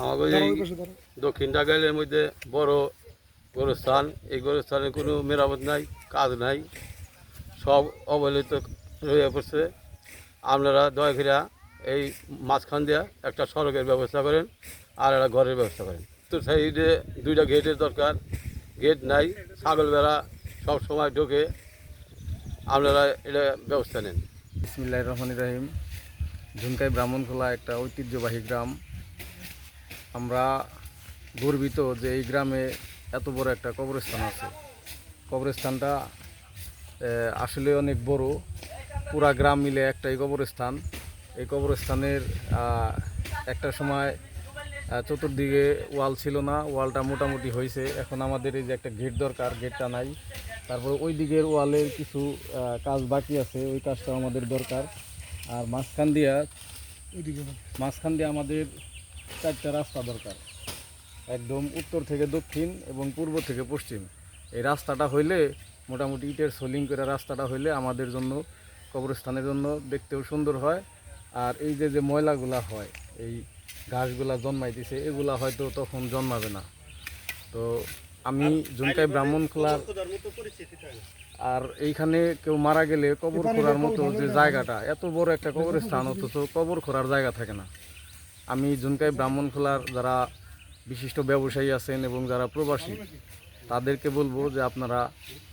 আমাদের এই দক্ষিণ টাঙ্গাইলের মধ্যে বড় গোরস্থান, এই গোরস্থানের কোনো মেরামত নাই, কাজ নাই, সব অবহেলিত রয়ে পড়ছে। আপনারা দয়া করে এই মাঝখান দিয়ে একটা সড়কের ব্যবস্থা করেন আর একটা ঘরের ব্যবস্থা করেন। তো সাইডে দুইটা গেটের দরকার, গেট নাই, ছাগল বেড়া সব সময় ঢোকে, আপনারা এটা ব্যবস্থা নেন। বিসমিল্লাহির রহমানির রহিম। ঝুনকাই ব্রাহ্মণখোলা একটা ঐতিহ্যবাহী গ্রাম। আমরা গর্বিত যে এই গ্রামে এত বড় একটা কবরস্থান আছে। কবরস্থানটা আসলে অনেক বড়, পুরা গ্রাম মিলে একটাই কবরস্থান। এই কবরস্থানের একটা সময় চতুর্দিকে ওয়াল ছিল না, ওয়ালটা মোটামুটি হয়েছে। এখন আমাদের এই যে একটা গেট দরকার, গেটটা নাই। তারপর ওই দিকের ওয়ালের কিছু কাজ বাকি আছে, ওই কাজটা আমাদের দরকার। আর মাঝখান দিয়ে আমাদের 4টা রাস্তা দরকার, একদম উত্তর থেকে দক্ষিণ এবং পূর্ব থেকে পশ্চিম। এই রাস্তাটা হইলে মোটামুটি ইটের সোলিং করে রাস্তাটা হইলে আমাদের জন্য, কবরস্থানের জন্য দেখতেও সুন্দর হয়। আর এই যে ময়লাগুলা হয়, এই ঘাসগুলা জন্মাইতেছে, এগুলা হয়তো তখন জন্মাবে না। তো আমি ঝুনকাই ব্রাহ্মণখোলার, আর এইখানে কেউ মারা গেলে কবর খোঁড়ার মতো যে জায়গাটা, এত বড় একটা কবরস্থান, অথচ কবর খোঁড়ার জায়গা থাকে না। আমি ঝুনকাই ব্রাহ্মণখোলার যারা বিশিষ্ট ব্যবসায়ী আছেন এবং যারা প্রবাসী, তাদেরকে বলবো যে আপনারা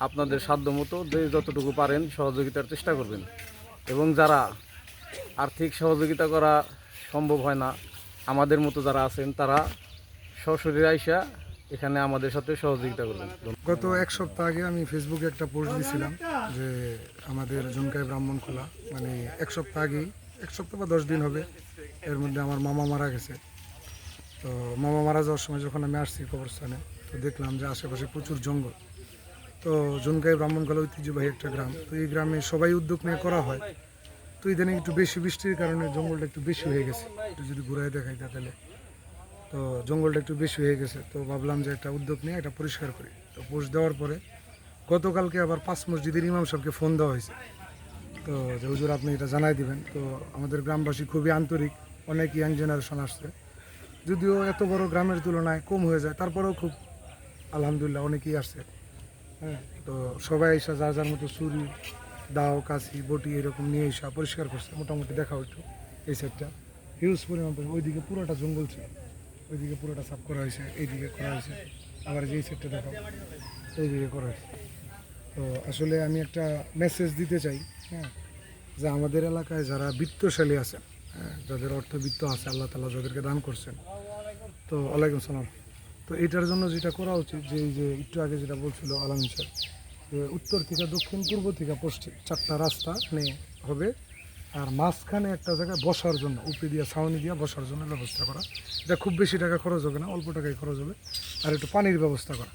আপনাদের সাধ্যমতো যে যতটুকু পারেন সহযোগিতার চেষ্টা করবেন। এবং যারা আর্থিক সহযোগিতা করা সম্ভব হয় না, আমাদের মতো যারা আছেন তারা সশরীরে আইসা এখানে আমাদের সাথে সহযোগিতা করবেন। গত এক সপ্তাহ আগে আমি ফেসবুকে একটা পোস্ট দিয়েছিলাম যে আমাদের ঝুনকাই ব্রাহ্মণখোলা, মানে এক সপ্তাহ আগেই, 1 সপ্তাহ বা 10 দিন হবে, এর মধ্যে আমার মামা মারা গেছে। তো মামা মারা যাওয়ার সময় যখন আমি আসছি কবরস্থানে, তো দেখলাম যে আশেপাশে প্রচুর জঙ্গল। তো ঝুনকাই ব্রাহ্মণখোলা ঐতিহ্যবাহী একটা গ্রাম, তো এই গ্রামে সবাই উদ্যোগ নিয়ে করা হয়। তো ইদানিং একটু বেশি বৃষ্টির কারণে জঙ্গলটা একটু বেশি হয়ে গেছে, একটু যদি ঘুরাই দেখাই তাহলে। তো জঙ্গলটা একটু বেশি হয়ে গেছে, তো ভাবলাম যে একটা উদ্যোগ নিয়ে এটা পরিষ্কার করি। তো পোস্ট দেওয়ার পরে গতকালকে আবার 5 মসজিদের ইমাম সাহেবকে ফোন দেওয়া হয়েছে, তো যে হুজুর আপনি এটা জানাই দিবেন। তো আমাদের গ্রামবাসী খুবই আন্তরিক, অনেক ইয়াং জেনারেশন আসছে, যদিও এত বড় গ্রামের তুলনায় কম হয়ে যায়, তারপরেও খুব আলহামদুলিল্লাহ অনেকেই আসছে। হ্যাঁ, তো সবাই এসে যার যার মতো ছুরি, দাও, কাশি, বটি এরকম নিয়ে এসে পরিষ্কার করছে। মোটামুটি দেখাও একটু এই সাইডটা হিউজ পরিমাণ, ওইদিকে পুরোটা জঙ্গল ছিল, ওইদিকে পুরোটা সাফ করা হয়েছে, এইদিকে করা হয়েছে, আবার যেই সেটটা দেখাও এইদিকে করা হয়েছে। তো আসলে আমি একটা মেসেজ দিতে চাই, হ্যাঁ, যে আমাদের এলাকায় যারা বিত্তশালী আছেন, হ্যাঁ, যাদের অর্থবিত্ত আছে, আল্লাহ তাআলা যাদেরকে দান করছেন, তো ওয়ালাইকুম সালাম। তো এটার জন্য যেটা করা উচিত, যে এই যে একটু আগে যেটা বলছিল আলামিন স্যার, যে উত্তর থেকে দক্ষিণ, পূর্ব থেকে পশ্চিম 4টা রাস্তা হবে, আর মাঝখানে একটা জায়গায় বসার জন্য, উপরে দিয়ে ছাউনি দিয়ে বসার জন্য ব্যবস্থা করা। এটা খুব বেশি টাকা খরচ হবে না, অল্প টাকায় খরচ হবে। আর একটু পানির ব্যবস্থা করা।